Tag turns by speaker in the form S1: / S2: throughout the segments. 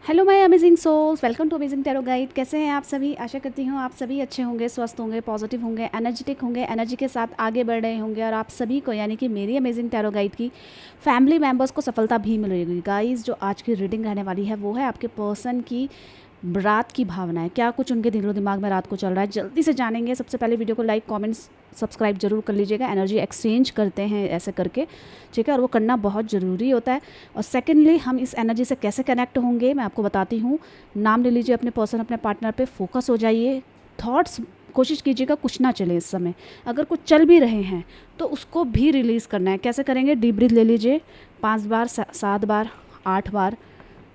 S1: Hello my amazing souls, welcome to amazing tarot guide. कैसे हैं आप सभी? आशा करती हूँ आप सभी अच्छे होंगे, स्वस्थ होंगे, पॉजिटिव होंगे, एनर्जेटिक होंगे, एनर्जी के साथ आगे बढ़ रहे होंगे और आप सभी को यानी कि मेरी अमेजिंग टैरो गाइड की फैमिली मेम्बर्स को सफलता भी मिल रही। गाइस, जो आज की रीडिंग रहने वाली है वो है आपके पर्सन की रात की भावनाएं, क्या कुछ उनके दिलो दिमाग में रात को चल रहा है, जल्दी से जानेंगे। सबसे पहले वीडियो को लाइक, कमेंट्स, सब्सक्राइब जरूर कर लीजिएगा। एनर्जी एक्सचेंज करते हैं ऐसे करके, ठीक है, और वो करना बहुत ज़रूरी होता है। और सेकेंडली, हम इस एनर्जी से कैसे कनेक्ट होंगे मैं आपको बताती हूँ। नाम ले लीजिए अपने पर्सन, अपने पार्टनर पे फोकस हो जाइए। थॉट्स कोशिश कीजिएगा कुछ ना चले इस समय। अगर कुछ चल भी रहे हैं तो उसको भी रिलीज़ करना है। कैसे करेंगे? डीप ब्रीथ ले लीजिए 5 बार, 7 बार, 8 बार,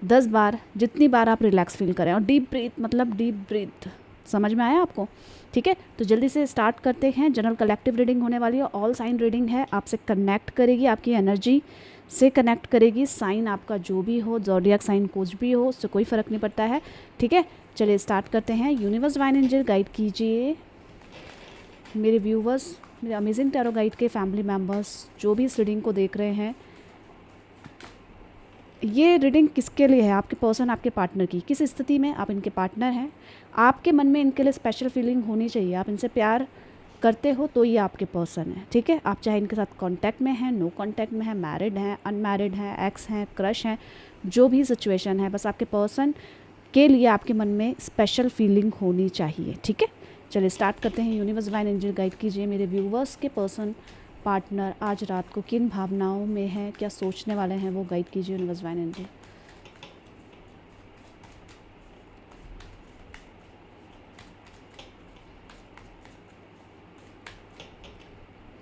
S1: 10 बार, जितनी बार आप रिलैक्स फील करें। और डीप ब्रीथ मतलब डीप ब्रीथ, समझ में आया आपको? ठीक है, तो जल्दी से स्टार्ट करते हैं। जनरल कलेक्टिव रीडिंग होने वाली है, ऑल साइन रीडिंग है, आपसे कनेक्ट करेगी, आपकी एनर्जी से कनेक्ट करेगी। साइन आपका जो भी हो, ज़ोडिएक साइन कुछ भी हो, उससे कोई फ़र्क नहीं पड़ता है। ठीक है, चलिए स्टार्ट करते हैं। यूनिवर्स डिवाइन एंजल गाइड कीजिए मेरे व्यूवर्स, मेरे अमेजिंग टैरो गाइड के फैमिली मेम्बर्स जो भी इस रीडिंग को देख रहे हैं। ये रीडिंग किसके लिए है? आपके पर्सन, आपके पार्टनर की। किस स्थिति में आप इनके पार्टनर हैं, आपके मन में इनके लिए स्पेशल फीलिंग होनी चाहिए। आप इनसे प्यार करते हो तो ये आपके पर्सन है। ठीक है, आप चाहे इनके साथ कांटेक्ट में हैं, नो कांटेक्ट में हैं, मैरिड हैं, अनमैरिड हैं, एक्स हैं, क्रश हैं, जो भी सिचुएशन है, बस आपके पर्सन के लिए आपके मन में स्पेशल फीलिंग होनी चाहिए। ठीक है, चलिए स्टार्ट करते हैं। यूनिवर्स डिवाइन एंजल गाइड कीजिए मेरे व्यूवर्स के पर्सन, पार्टनर आज रात को किन भावनाओं में है, क्या सोचने वाले हैं, वो गाइड कीजिए यूनिवर्स डिवाइन एंजल।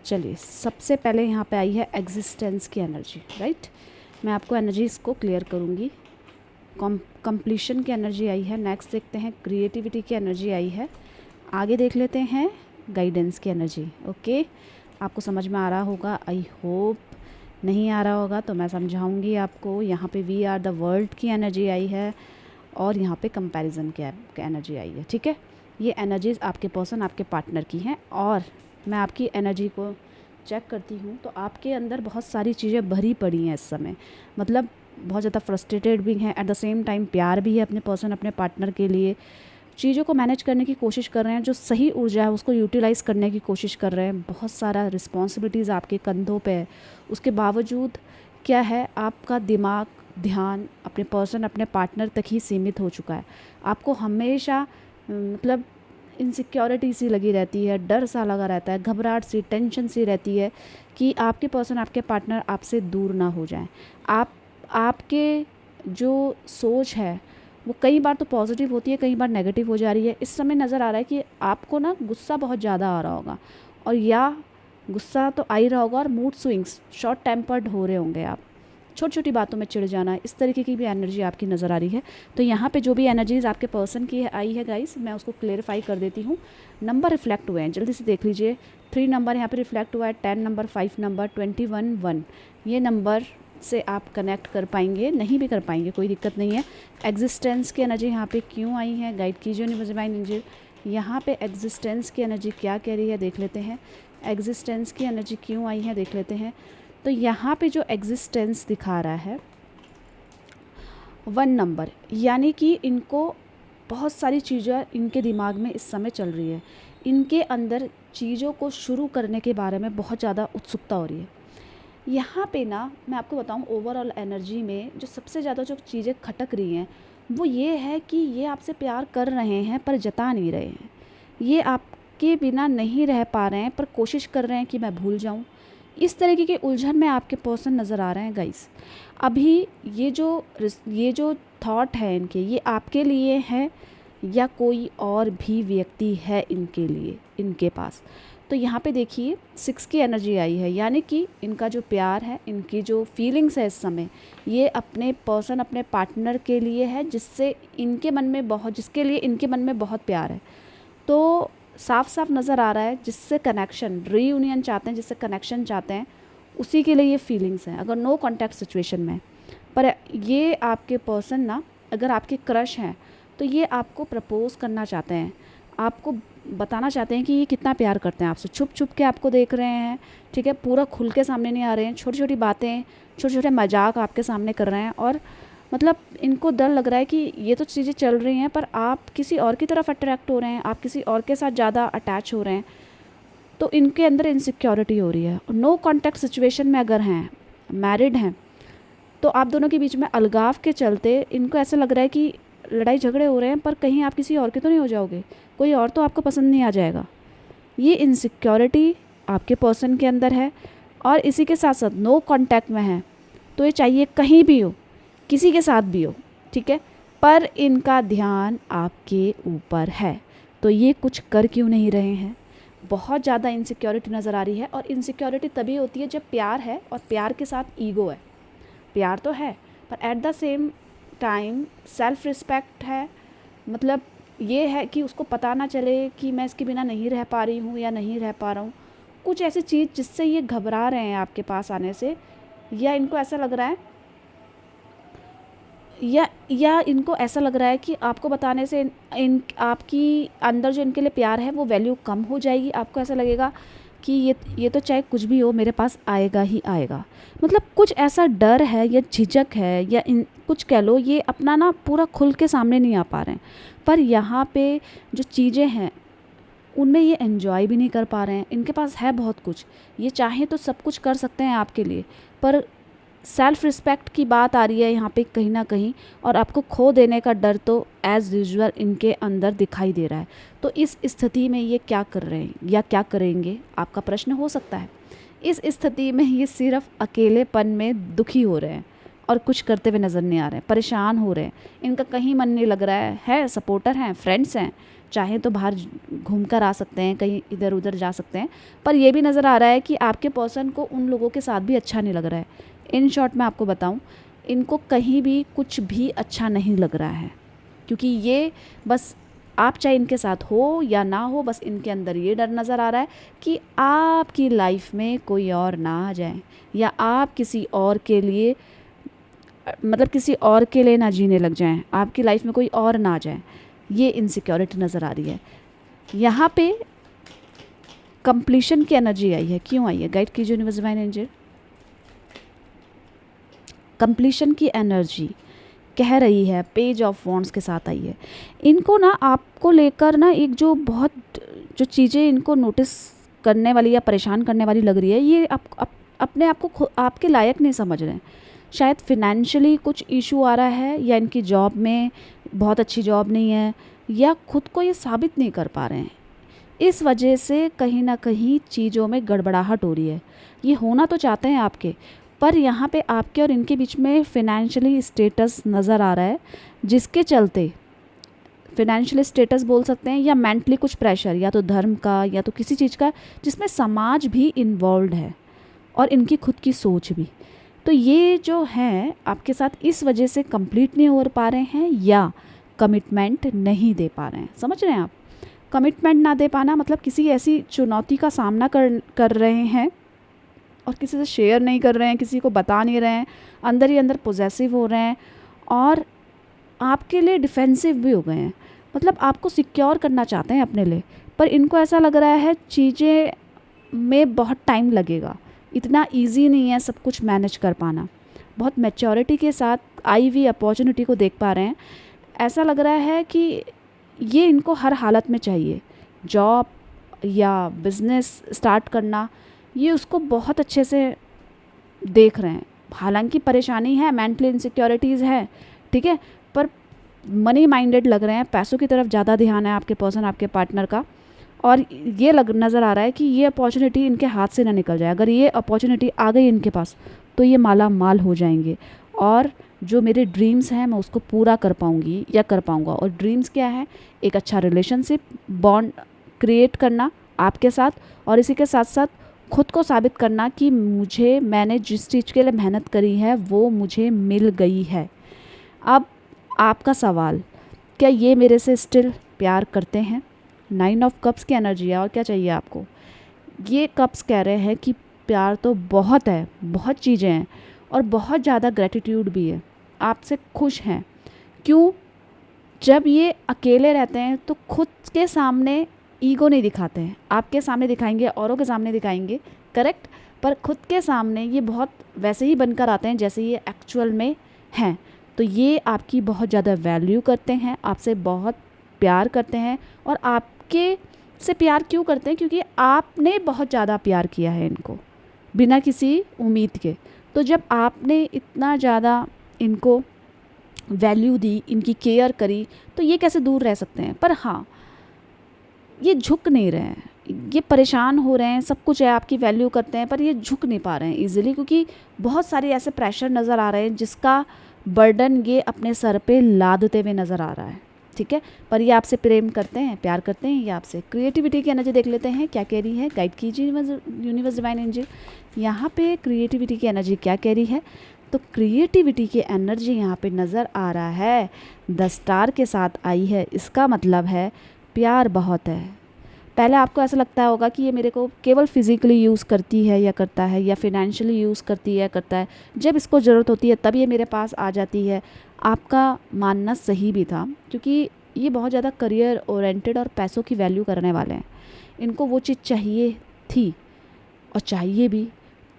S1: चलिए, सबसे पहले यहाँ पे आई है एग्जिस्टेंस की एनर्जी, राइट। मैं आपको एनर्जीज को क्लियर करूँगी। कंप्लीशन की एनर्जी आई है। नेक्स्ट देखते हैं क्रिएटिविटी की एनर्जी आई है। आगे देख लेते हैं गाइडेंस की एनर्जी। ओके, आपको समझ में आ रहा होगा, आई होप। नहीं आ रहा होगा तो मैं समझाऊंगी आपको। यहाँ पे वी आर द वर्ल्ड की एनर्जी आई है और यहाँ पे कंपैरिजन की एनर्जी आई है। ठीक है, ये एनर्जीज आपके पर्सन, आपके पार्टनर की हैं। और मैं आपकी एनर्जी को चेक करती हूँ तो आपके अंदर बहुत सारी चीज़ें भरी पड़ी हैं इस समय। मतलब बहुत ज़्यादा फ्रस्ट्रेटेड भी हैं, एट द सेम टाइम प्यार भी है अपने पर्सन, अपने पार्टनर के लिए। चीज़ों को मैनेज करने की कोशिश कर रहे हैं, जो सही ऊर्जा है उसको यूटिलाइज़ करने की कोशिश कर रहे हैं। बहुत सारा रिस्पॉन्सिबिलिटीज़ आपके कंधों पे है। उसके बावजूद क्या है, आपका दिमाग, ध्यान अपने पर्सन, अपने पार्टनर तक ही सीमित हो चुका है। आपको हमेशा मतलब इनसिक्योरिटी सी लगी रहती है, डर सा लगा रहता है, घबराहट सी, टेंशन सी रहती है कि आपके पर्सन, आपके पार्टनर आपसे दूर ना हो जाएं। आपके जो सोच है वो कई बार तो पॉजिटिव होती है, कई बार नेगेटिव हो जा रही है। इस समय नज़र आ रहा है कि आपको ना गुस्सा बहुत ज़्यादा आ रहा होगा, और या गुस्सा तो आ ही रहा होगा, और मूड स्विंग्स, शॉर्ट टेम्पर्ड हो रहे होंगे आप, छोटी छोटी बातों में चिढ़ जाना, इस तरीके की भी एनर्जी आपकी नज़र आ रही है। तो यहाँ पे जो भी एनर्जीज आपके पर्सन की आई है गाइस, मैं उसको क्लेरिफाई कर देती हूँ। नंबर रिफ्लेक्ट हुए हैं, जल्दी से देख लीजिए। 3 नंबर यहाँ पे रिफ्लेक्ट हुआ है, 10 नंबर, 5 नंबर, 21, 1। ये नंबर से आप कनेक्ट कर पाएंगे, नहीं भी कर पाएंगे कोई दिक्कत नहीं है। एग्जिस्टेंस की एनर्जी यहाँ पे क्यों आई है, गाइड कीजिए यूनिवर्स डिवाइन एंजल। यहाँ पे एग्जिस्टेंस की एनर्जी क्या कह रही है देख लेते हैं। एग्जिस्टेंस की एनर्जी क्यों आई है देख लेते हैं। तो यहाँ पे जो एग्जिस्टेंस दिखा रहा है 1 नंबर, यानी कि इनको बहुत सारी चीज़ें इनके दिमाग में इस समय चल रही है। इनके अंदर चीज़ों को शुरू करने के बारे में बहुत ज़्यादा उत्सुकता हो रही है। यहाँ पे ना मैं आपको बताऊँ, ओवरऑल एनर्जी में जो सबसे ज़्यादा जो चीज़ें खटक रही हैं वो ये है कि ये आपसे प्यार कर रहे हैं पर जता नहीं रहे हैं। ये आपके बिना नहीं रह पा रहे हैं पर कोशिश कर रहे हैं कि मैं भूल जाऊँ। इस तरीके के उलझन में आपके पर्सन नज़र आ रहे हैं गाइस। अभी ये जो थॉट है इनके, ये आपके लिए है या कोई और भी व्यक्ति है इनके लिए, इनके पास। तो यहाँ पे देखिए 6 की एनर्जी आई है, यानी कि इनका जो प्यार है, इनकी जो फीलिंग्स है इस समय, ये अपने पर्सन, अपने पार्टनर के लिए है, जिसके लिए इनके मन में बहुत प्यार है। तो साफ साफ नज़र आ रहा है, जिससे कनेक्शन, रीयूनियन चाहते हैं, जिससे कनेक्शन चाहते हैं, उसी के लिए ये फीलिंग्स हैं, अगर नो कॉन्टैक्ट सिचुएशन में। पर ये आपके पर्सन ना, अगर आपके क्रश हैं तो ये आपको प्रपोज करना चाहते हैं, आपको बताना चाहते हैं कि ये कितना प्यार करते हैं आपसे। छुप छुप के आपको देख रहे हैं, ठीक है, पूरा खुल के सामने नहीं आ रहे हैं। छोटी छोटी बातें, छोटे छोटे मजाक आपके सामने कर रहे हैं, और मतलब इनको डर लग रहा है कि ये तो चीज़ें चल रही हैं पर आप किसी और की तरफ अट्रैक्ट हो रहे हैं, आप किसी और के साथ ज़्यादा अटैच हो रहे हैं, तो इनके अंदर इनसिक्योरिटी हो रही है। नो कॉन्टैक्ट सिचुएशन में अगर हैं, मैरिड हैं, तो आप दोनों के बीच में अलगाव के चलते इनको ऐसा लग रहा है कि लड़ाई झगड़े हो रहे हैं पर कहीं आप किसी और के तो नहीं हो जाओगे, कोई और तो आपको पसंद नहीं आ जाएगा। ये इनसिक्योरिटी आपके पर्सन के अंदर है और इसी के साथ साथ नो कांटेक्ट में है, तो ये चाहिए कहीं भी हो, किसी के साथ भी हो, ठीक है, पर इनका ध्यान आपके ऊपर है। तो ये कुछ कर क्यों नहीं रहे हैं? बहुत ज़्यादा इनसिक्योरिटी नज़र आ रही है और इनसिक्योरिटी तभी होती है जब प्यार है और प्यार के साथ ईगो है। प्यार तो है पर at the same time self respect है, मतलब ये है कि उसको पता ना चले कि मैं इसके बिना नहीं रह पा रही हूँ या नहीं रह पा रहा हूँ, कुछ ऐसी चीज़ जिससे ये घबरा रहे हैं आपके पास आने से, या इनको ऐसा लग रहा है या इनको ऐसा लग रहा है कि आपको बताने से इन आपकी अंदर जो इनके लिए प्यार है वो वैल्यू कम हो जाएगी। आपको ऐसा लगेगा कि ये तो चाहे कुछ भी हो मेरे पास आएगा ही आएगा। मतलब कुछ ऐसा डर है या झिझक है या इन कुछ कह लो, ये अपना ना पूरा खुल के सामने नहीं आ पा रहे हैं। पर यहाँ पे जो चीज़ें हैं उनमें ये एंजॉय भी नहीं कर पा रहे हैं। इनके पास है बहुत कुछ, ये चाहें तो सब कुछ कर सकते हैं आपके लिए, पर सेल्फ रिस्पेक्ट की बात आ रही है यहाँ पे कहीं ना कहीं, और आपको खो देने का डर तो एज़ यूजुअल इनके अंदर दिखाई दे रहा है। तो इस स्थिति में ये क्या कर रहे हैं या क्या करेंगे, आपका प्रश्न हो सकता है। इस स्थिति में ये सिर्फ अकेलेपन में दुखी हो रहे हैं और कुछ करते हुए नज़र नहीं आ रहे हैं, परेशान हो रहे हैं, इनका कहीं मन नहीं लग रहा है सपोर्टर हैं, फ्रेंड्स हैं, चाहे तो बाहर घूम कर आ सकते हैं, कहीं इधर उधर जा सकते हैं, पर ये भी नज़र आ रहा है कि आपके पर्सन को उन लोगों के साथ भी अच्छा नहीं लग रहा है। इन शॉर्ट मैं आपको बताऊं, इनको कहीं भी कुछ भी अच्छा नहीं लग रहा है, क्योंकि ये बस आप चाहे इनके साथ हो या ना हो, बस इनके अंदर ये डर नज़र आ रहा है कि आपकी लाइफ में कोई और ना आ जाए या आप किसी और के लिए मतलब किसी और के लिए ना जीने लग जाएं, आपकी लाइफ में कोई और ना आ जाए। ये इनसिक्योरिटी नज़र आ रही है। यहाँ पे कंप्लीशन की एनर्जी आई है, क्यों आई है? गाइड कीजिए यूनिवर्स डिवाइन एंजल। कंप्लीशन की एनर्जी कह रही है, पेज ऑफ वॉन्ड्स के साथ आई है। इनको ना आपको लेकर ना एक जो चीज़ें इनको नोटिस करने वाली या परेशान करने वाली लग रही है, ये अपने आप को आपके लायक नहीं समझ रहे हैं। शायद फिनेंशियली कुछ इशू आ रहा है, या इनकी जॉब में बहुत अच्छी जॉब नहीं है, या खुद को ये साबित नहीं कर पा रहे हैं। इस वजह से कहीं ना कहीं चीज़ों में गड़बड़ाहट हो रही है। ये होना तो चाहते हैं आपके, पर यहाँ पे आपके और इनके बीच में फिनेंशियली स्टेटस नज़र आ रहा है, जिसके चलते फिनेंशियल स्टेटस बोल सकते हैं या मेंटली कुछ प्रेशर, या तो धर्म का या तो किसी चीज़ का, जिसमें समाज भी इन्वॉल्व है और इनकी खुद की सोच भी। तो ये जो है आपके साथ इस वजह से कंप्लीट नहीं हो पा रहे हैं या कमिटमेंट नहीं दे पा रहे हैं। समझ रहे हैं आप? कमिटमेंट ना दे पाना मतलब किसी ऐसी चुनौती का सामना कर रहे हैं और किसी से शेयर नहीं कर रहे हैं, किसी को बता नहीं रहे हैं, अंदर ही अंदर पॉजेसिव हो रहे हैं और आपके लिए डिफेंसिव भी हो गए हैं। मतलब आपको सिक्योर करना चाहते हैं अपने लिए, पर इनको ऐसा लग रहा है चीज़ें में बहुत टाइम लगेगा, इतना इजी नहीं है सब कुछ मैनेज कर पाना। बहुत मैच्योरिटी के साथ आई हुई अपॉर्चुनिटी को देख पा रहे हैं। ऐसा लग रहा है कि ये इनको हर हालत में चाहिए। जॉब या बिज़नेस स्टार्ट करना, ये उसको बहुत अच्छे से देख रहे हैं। हालांकि परेशानी है, मेंटल इनसिक्योरिटीज़ है, ठीक है, पर मनी माइंडेड लग रहे हैं, पैसों की तरफ ज़्यादा ध्यान है आपके पर्सन, आपके पार्टनर का। और ये नज़र आ रहा है कि ये अपॉर्चुनिटी इनके हाथ से ना निकल जाए। अगर ये अपॉर्चुनिटी आ गई इनके पास तो ये माला माल हो जाएंगे और जो मेरे ड्रीम्स हैं मैं उसको पूरा कर पाऊँगी या कर पाऊँगा। और ड्रीम्स क्या है? एक अच्छा रिलेशनशिप बॉन्ड क्रिएट करना आपके साथ, और इसी के साथ साथ खुद को साबित करना कि मैंने जिस चीज़ के लिए मेहनत करी है वो मुझे मिल गई है। अब आपका सवाल, क्या ये मेरे से स्टिल प्यार करते हैं? 9 ऑफ कप्स की एनर्जी है और क्या चाहिए आपको? ये कप्स कह रहे हैं कि प्यार तो बहुत है, बहुत चीज़ें हैं और बहुत ज़्यादा ग्रेटिट्यूड भी है, आपसे खुश हैं। क्यों? जब ये अकेले रहते हैं तो खुद के सामने ईगो नहीं दिखाते हैं, आपके सामने दिखाएंगे, औरों के सामने दिखाएंगे, करेक्ट, पर खुद के सामने ये बहुत वैसे ही बनकर आते हैं जैसे ये एक्चुअल में हैं। तो ये आपकी बहुत ज़्यादा वैल्यू करते हैं, आपसे बहुत प्यार करते हैं। और आपके से प्यार क्यों करते हैं? क्योंकि आपने बहुत ज़्यादा प्यार किया है इनको बिना किसी उम्मीद के। तो जब आपने इतना ज़्यादा इनको वैल्यू दी, इनकी केयर करी, तो ये कैसे दूर रह सकते हैं? पर हाँ, ये झुक नहीं रहे हैं, ये परेशान हो रहे हैं, सब कुछ है, आपकी वैल्यू करते हैं, पर ये झुक नहीं पा रहे हैं इजीली, क्योंकि बहुत सारे ऐसे प्रेशर नज़र आ रहे हैं जिसका बर्डन ये अपने सर पे लादते हुए नज़र आ रहा है। ठीक है, पर ये आपसे प्रेम करते हैं, प्यार करते हैं, ये आपसे। क्रिएटिविटी की एनर्जी देख लेते हैं क्या कह रही है। गाइड कीजिए यूनिवर्स डिवाइन एंजल, यहाँ पे क्रिएटिविटी की एनर्जी क्या कह रही है। तो क्रिएटिविटी की एनर्जी यहाँ पे नज़र आ रहा है 10 स्टार के साथ आई है। इसका मतलब है प्यार बहुत है। पहले आपको ऐसा लगता होगा कि ये मेरे को केवल फिज़िकली यूज़ करती है या करता है, या फिनेंशियली यूज़ करती है करता है, जब इसको ज़रूरत होती है तब ये मेरे पास आ जाती है। आपका मानना सही भी था, क्योंकि ये बहुत ज़्यादा करियर ओरिएंटेड और पैसों की वैल्यू करने वाले हैं। इनको वो चीज़ चाहिए थी और चाहिए भी,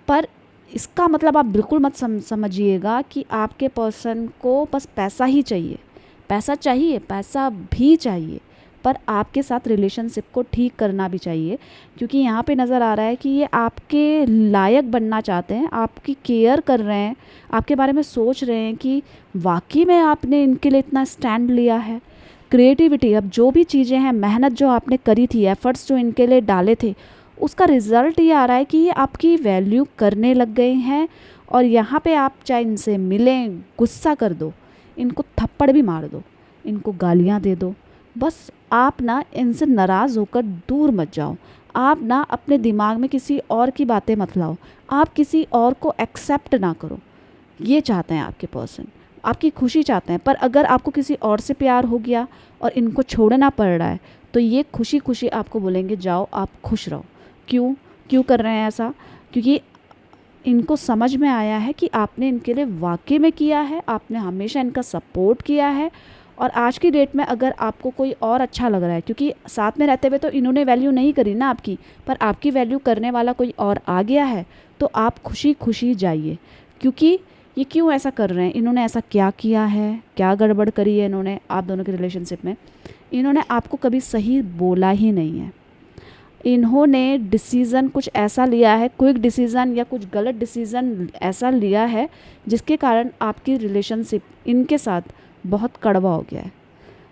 S1: पर इसका मतलब आप बिल्कुल मत समझिएगा कि आपके पर्सन को बस पैसा ही चाहिए। पैसा चाहिए, पैसा भी चाहिए, पर आपके साथ रिलेशनशिप को ठीक करना भी चाहिए, क्योंकि यहाँ पे नज़र आ रहा है कि ये आपके लायक बनना चाहते हैं, आपकी केयर कर रहे हैं, आपके बारे में सोच रहे हैं कि वाकई में आपने इनके लिए इतना स्टैंड लिया है। क्रिएटिविटी, अब जो भी चीज़ें हैं, मेहनत जो आपने करी थी, एफर्ट्स जो इनके लिए डाले थे, उसका रिज़ल्ट ये आ रहा है कि ये आपकी वैल्यू करने लग गए हैं। और यहाँ पे आप चाहे इनसे मिलें, गुस्सा कर दो, इनको थप्पड़ भी मार दो, इनको गालियाँ दे दो, बस आप ना इनसे नाराज़ होकर दूर मत जाओ। आप ना अपने दिमाग में किसी और की बातें मत लाओ, आप किसी और को एक्सेप्ट ना करो। ये चाहते हैं आपके पर्सन, आपकी खुशी चाहते हैं। पर अगर आपको किसी और से प्यार हो गया और इनको छोड़ना पड़ रहा है, तो ये खुशी खुशी आपको बोलेंगे जाओ, आप खुश रहो। क्यों क्यों कर रहे हैं ऐसा? क्योंकि इनको समझ में आया है कि आपने इनके लिए वाकई में किया है, आपने हमेशा इनका सपोर्ट किया है। और आज की डेट में अगर आपको कोई और अच्छा लग रहा है, क्योंकि साथ में रहते हुए तो इन्होंने वैल्यू नहीं करी ना आपकी, पर आपकी वैल्यू करने वाला कोई और आ गया है, तो आप खुशी खुशी जाइए। क्योंकि ये क्यों ऐसा कर रहे हैं? इन्होंने ऐसा क्या किया है, क्या गड़बड़ करी है इन्होंने आप दोनों के रिलेशनशिप में? इन्होंने आपको कभी सही बोला ही नहीं है। इन्होंने डिसीज़न कुछ ऐसा लिया है, क्विक डिसीज़न या कुछ गलत डिसीज़न ऐसा लिया है, जिसके कारण आपकी रिलेशनशिप इनके साथ बहुत कड़वा हो गया है।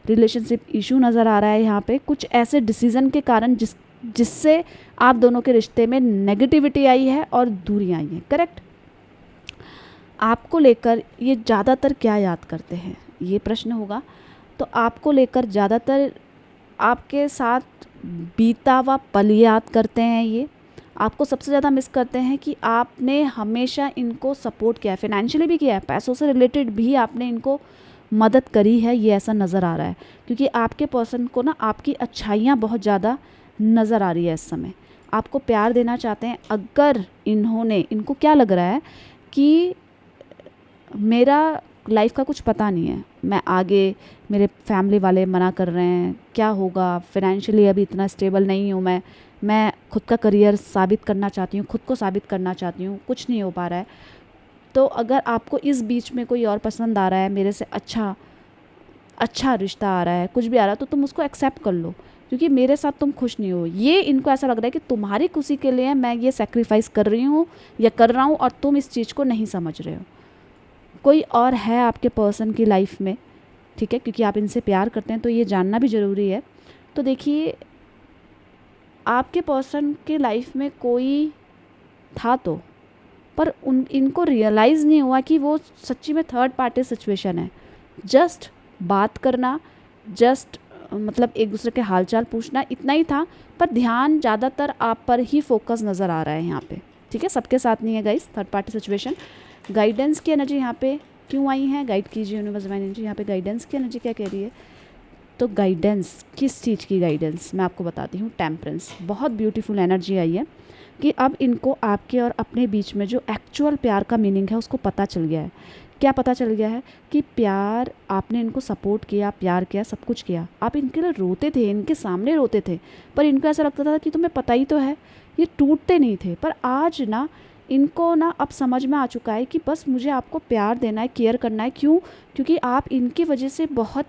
S1: रिलेशनशिप इशू नज़र आ रहा है यहाँ पे, कुछ ऐसे डिसीज़न के कारण जिससे आप दोनों के रिश्ते में नेगेटिविटी आई है और दूरी आई है। करेक्ट? आपको लेकर ये ज़्यादातर क्या याद करते हैं, ये प्रश्न होगा। तो आपको लेकर ज़्यादातर आपके साथ बीता हुआ पल याद करते हैं। ये आपको सबसे ज़्यादा मिस करते हैं कि आपने हमेशा इनको सपोर्ट किया है, फाइनेंशियली भी किया है, पैसों से रिलेटेड भी आपने इनको मदद करी है। ये ऐसा नज़र आ रहा है, क्योंकि आपके पर्सन को ना आपकी अच्छाइयाँ बहुत ज़्यादा नज़र आ रही है इस समय। आपको प्यार देना चाहते हैं। अगर इनको क्या लग रहा है कि मेरा लाइफ का कुछ पता नहीं है, मैं आगे, मेरे फैमिली वाले मना कर रहे हैं, क्या होगा, फाइनेंशियली अभी इतना स्टेबल नहीं हूँ मैं खुद का करियर साबित करना चाहती हूँ, खुद को साबित करना चाहती हूँ, कुछ नहीं हो पा रहा है। तो अगर आपको इस बीच में कोई और पसंद आ रहा है, मेरे से अच्छा रिश्ता आ रहा है, कुछ भी आ रहा है, तो तुम उसको एक्सेप्ट कर लो, क्योंकि मेरे साथ तुम खुश नहीं हो। ये इनको ऐसा लग रहा है कि तुम्हारी खुशी के लिए मैं ये सेक्रीफाइस कर रही हूँ या कर रहा हूँ, और तुम इस चीज़ को नहीं समझ रहे हो। कोई और है आपके पर्सन की लाइफ में, ठीक है, क्योंकि आप इनसे प्यार करते हैं, तो ये जानना भी ज़रूरी है। तो देखिए, आपके पर्सन के लाइफ में कोई था तो, पर इनको रियलाइज़ नहीं हुआ कि वो सच्ची में थर्ड पार्टी सिचुएशन है। जस्ट बात करना, जस्ट मतलब एक दूसरे के हालचाल पूछना, इतना ही था, पर ध्यान ज़्यादातर आप पर ही फोकस नज़र आ रहा है यहाँ पे। ठीक है, सबके साथ नहीं है guys third party situation. Guidance की एनर्जी यहाँ पे क्यों आई है? गाइड कीजिए यूनिवर्स डिवाइन एनर्जी। यहाँ पे गाइडेंस की एनर्जी क्या कह रही है? तो गाइडेंस, किस चीज़ की गाइडेंस, मैं आपको बताती हूँ। टेम्परेंस, बहुत ब्यूटीफुल एनर्जी आई है कि अब इनको आपके और अपने बीच में जो एक्चुअल प्यार का मीनिंग है उसको पता चल गया है। क्या पता चल गया है? कि प्यार, आपने इनको सपोर्ट किया, प्यार किया, सब कुछ किया, आप इनके लिए रोते थे, इनके सामने रोते थे, पर इनको ऐसा लगता था कि तुम्हें पता ही तो है, ये टूटते नहीं थे। पर आज ना इनको ना अब समझ में आ चुका है कि बस मुझे आपको प्यार देना है, केयर करना है। क्यों? क्योंकि आप इनकी वजह से बहुत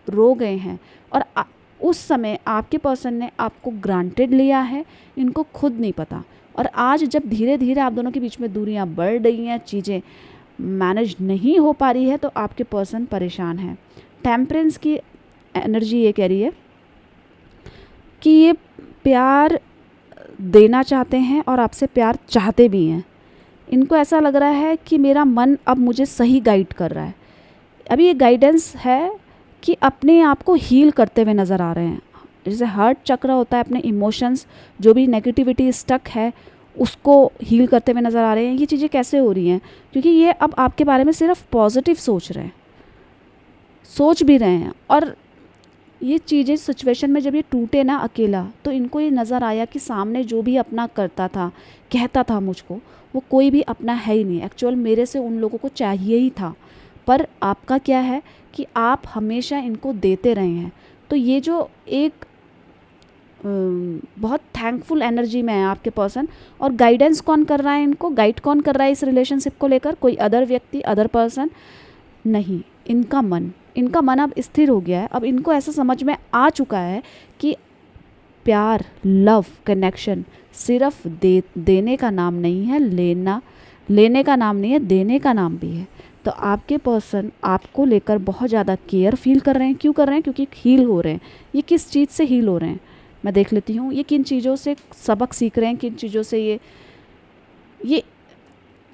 S1: रो गए हैं और उस समय आपके पर्सन ने आपको ग्रांटेड लिया है, इनको खुद नहीं पता। और आज जब धीरे धीरे आप दोनों के बीच में दूरियां बढ़ रही हैं, चीज़ें मैनेज नहीं हो पा रही है, तो आपके पर्सन परेशान है। टेम्परेंस की एनर्जी ये कह रही है कि ये प्यार देना चाहते हैं और आपसे प्यार चाहते भी हैं। इनको ऐसा लग रहा है कि मेरा मन अब मुझे सही गाइड कर रहा है। अभी ये गाइडेंस है कि अपने आप को हील करते हुए नज़र आ रहे हैं। जैसे हार्ट चक्र होता है, अपने इमोशंस, जो भी नेगेटिविटी स्टक है उसको हील करते हुए नज़र आ रहे हैं। ये चीज़ें कैसे हो रही हैं? क्योंकि ये अब आपके बारे में सिर्फ पॉजिटिव सोच रहे हैं, सोच भी रहे हैं। और ये चीज़ें सिचुएशन में जब ये टूटे ना अकेला, तो इनको ये नज़र आया कि सामने जो भी अपना करता था, कहता था मुझको, वो कोई भी अपना है ही नहीं। एक्चुअल मेरे से उन लोगों को चाहिए ही था, पर आपका क्या है कि आप हमेशा इनको देते रहे हैं। तो ये जो एक बहुत थैंकफुल एनर्जी में है आपके पर्सन। और गाइडेंस कौन कर रहा है, इनको गाइड कौन कर रहा है इस रिलेशनशिप को लेकर? कोई अदर व्यक्ति, अदर पर्सन नहीं, इनका मन। इनका मन अब स्थिर हो गया है। अब इनको ऐसा समझ में आ चुका है कि प्यार, लव, कनेक्शन सिर्फ देने का नाम नहीं है, लेने का नाम नहीं है, देने का नाम भी है। तो आपके पर्सन आपको लेकर बहुत ज़्यादा केयर फील कर रहे हैं। क्यों कर रहे हैं? क्योंकि हील हो रहे हैं। ये किस चीज़ से हील हो रहे हैं मैं देख लेती हूँ। ये किन चीज़ों से सबक सीख रहे हैं, किन चीज़ों से ये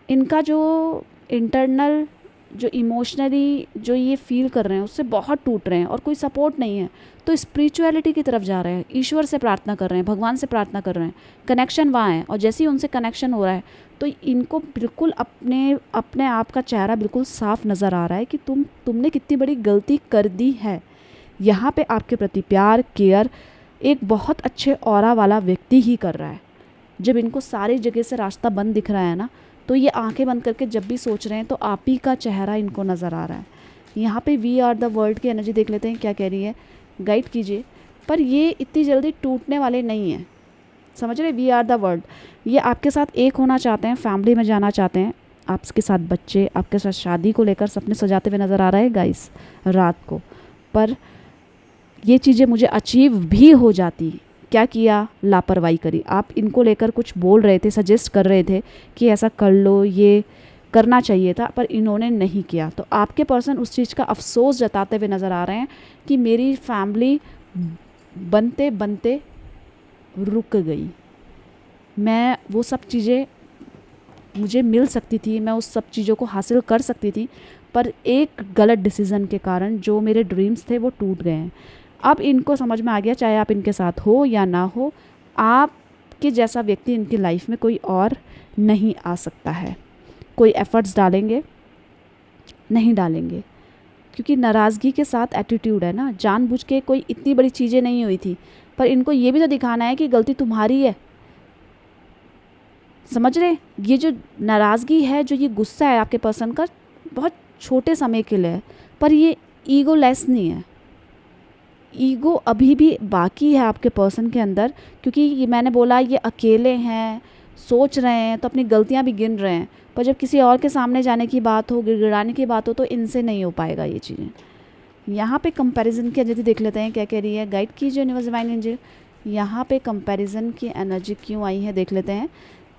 S1: इनका जो इंटरनल, जो इमोशनली जो ये फील कर रहे हैं उससे बहुत टूट रहे हैं और कोई सपोर्ट नहीं है। तो स्पिरिचुअलिटी की तरफ जा रहे हैं, ईश्वर से प्रार्थना कर रहे हैं, भगवान से प्रार्थना कर रहे हैं। कनेक्शन वहाँ है और जैसे ही उनसे कनेक्शन हो रहा है तो इनको बिल्कुल अपने आप का चेहरा बिल्कुल साफ नज़र आ रहा है कि तुमने कितनी बड़ी गलती कर दी है। यहाँ पे आपके प्रति प्यार, केयर एक बहुत अच्छे ऑरा वाला व्यक्ति ही कर रहा है। जब इनको सारी जगह से रास्ता बंद दिख रहा है ना, तो ये आंखें बंद करके जब भी सोच रहे हैं तो आप ही का चेहरा इनको नज़र आ रहा है। यहाँ पे वी आर द वर्ल्ड की एनर्जी देख लेते हैं क्या कह रही है, गाइड कीजिए। पर ये इतनी जल्दी टूटने वाले नहीं हैं, समझ रहे? वी आर द वर्ल्ड, ये आपके साथ एक होना चाहते हैं, फैमिली में जाना चाहते हैं, आपके साथ बच्चे, आपके साथ शादी को लेकर सपने सजाते हुए नज़र आ रहा है गाइस रात को। पर ये चीज़ें मुझे अचीव भी हो जाती, क्या किया? लापरवाही करी। आप इनको लेकर कुछ बोल रहे थे, सजेस्ट कर रहे थे कि ऐसा कर लो, ये करना चाहिए था, पर इन्होंने नहीं किया। तो आपके पर्सन उस चीज़ का अफसोस जताते हुए नज़र आ रहे हैं कि मेरी फैमिली बनते बनते रुक गई। मैं वो सब चीज़ें मुझे मिल सकती थी, मैं उस सब चीज़ों को हासिल कर सकती थी, पर एक गलत डिसीज़न के कारण जो मेरे ड्रीम्स थे वो टूट गए हैं। अब इनको समझ में आ गया, चाहे आप इनके साथ हो या ना हो, आपके जैसा व्यक्ति इनकी लाइफ में कोई और नहीं आ सकता है। कोई एफ़र्ट्स डालेंगे? नहीं डालेंगे, क्योंकि नाराज़गी के साथ एटीट्यूड है ना। जानबूझ के कोई इतनी बड़ी चीज़ें नहीं हुई थी, पर इनको ये भी तो दिखाना है कि गलती तुम्हारी है, समझ रहे? ये जो नाराज़गी है, जो ये गुस्सा है आपके पर्सन का, बहुत छोटे समय के लिए है, पर ये ईगो लेस नहीं है। ईगो अभी भी बाकी है आपके पर्सन के अंदर, क्योंकि ये मैंने बोला ये अकेले हैं, सोच रहे हैं, तो अपनी गलतियां भी गिन रहे हैं। पर जब किसी और के सामने जाने की बात हो, गिड़गिड़ाने की बात हो, तो इनसे नहीं हो पाएगा ये चीज़ें। यहाँ पे कंपैरिजन की एनर्जी देख लेते हैं क्या कह रही है, गाइड कीजिए यूनिवर्स डिवाइन एंजल। यहाँ पे कंपैरिजन की एनर्जी क्यों आई है देख लेते हैं।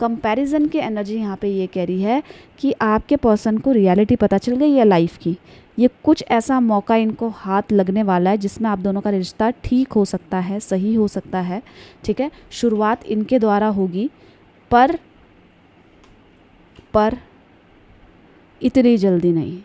S1: कंपैरिजन की एनर्जी यहाँ पे ये कह रही है कि आपके पर्सन को रियलिटी पता चल गई है लाइफ की। ये कुछ ऐसा मौका इनको हाथ लगने वाला है जिसमें आप दोनों का रिश्ता ठीक हो सकता है, सही हो सकता है, ठीक है। शुरुआत इनके द्वारा होगी, पर इतनी जल्दी नहीं।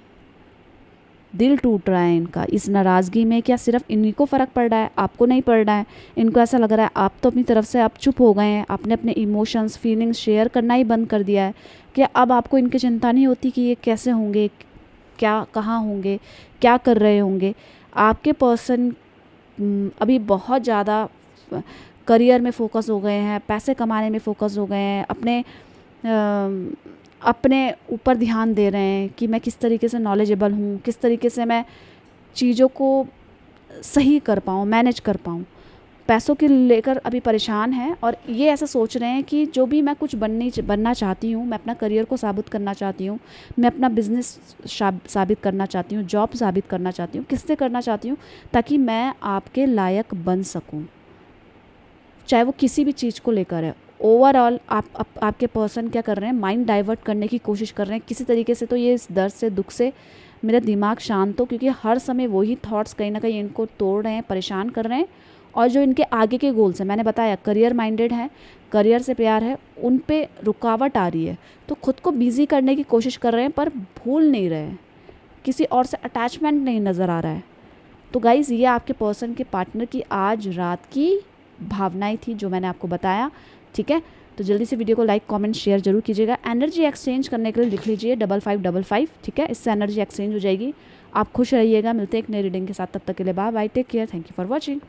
S1: दिल टूट रहा है इनका इस नाराज़गी में। क्या सिर्फ इन्हीं को फ़र्क पड़ रहा है, आपको नहीं पड़ रहा है? इनको ऐसा लग रहा है आप तो अपनी तरफ से आप चुप हो गए हैं, आपने अपने इमोशंस, फीलिंग्स शेयर करना ही बंद कर दिया है। क्या अब आपको इनकी चिंता नहीं होती कि ये कैसे होंगे, क्या कहाँ होंगे, क्या कर रहे होंगे? आपके पर्सन अभी बहुत ज़्यादा करियर में फ़ोकस हो गए हैं, पैसे कमाने में फ़ोकस हो गए हैं, अपने ऊपर ध्यान दे रहे हैं कि मैं किस तरीके से नॉलेजेबल हूँ, किस तरीके से मैं चीज़ों को सही कर पाऊँ, मैनेज कर पाऊँ। पैसों के लेकर अभी परेशान हैं और ये ऐसा सोच रहे हैं कि जो भी मैं कुछ बनना चाहती हूँ, मैं अपना करियर को साबित करना चाहती हूँ, मैं अपना बिजनेस साबित करना चाहती हूँ, जॉब साबित करना चाहती हूँ, किससे करना चाहती हूँ, ताकि मैं आपके लायक बन सकूँ, चाहे वो किसी भी चीज़ को लेकर है। ओवरऑल आपके पर्सन क्या कर रहे हैं, माइंड डाइवर्ट करने की कोशिश कर रहे हैं किसी तरीके से। तो ये इस दर्द से, दुख से मेरा दिमाग शांत हो, क्योंकि हर समय वही थॉट्स कहीं ना कहीं इनको तोड़ रहे हैं, परेशान कर रहे हैं। और जो इनके आगे के गोल्स हैं, मैंने बताया करियर माइंडेड है, करियर से प्यार है, उन पे रुकावट आ रही है, तो खुद को बिजी करने की कोशिश कर रहे हैं पर भूल नहीं रहे हैं, किसी और से अटैचमेंट नहीं नज़र आ रहा है। तो गाइज़, ये आपके पर्सन के पार्टनर की आज रात की भावनाएं थी जो मैंने आपको बताया, ठीक है। तो जल्दी से वीडियो को लाइक, कमेंट, शेयर जरूर कीजिएगा। एनर्जी एक्सचेंज करने के लिए लिख लीजिए 5555, ठीक है, इससे एनर्जी एक्सचेंज हो जाएगी। आप खुश रहिएगा, मिलते हैं एक नई रीडिंग के साथ, तब तक के लिए bye bye, take care, thank you for watching.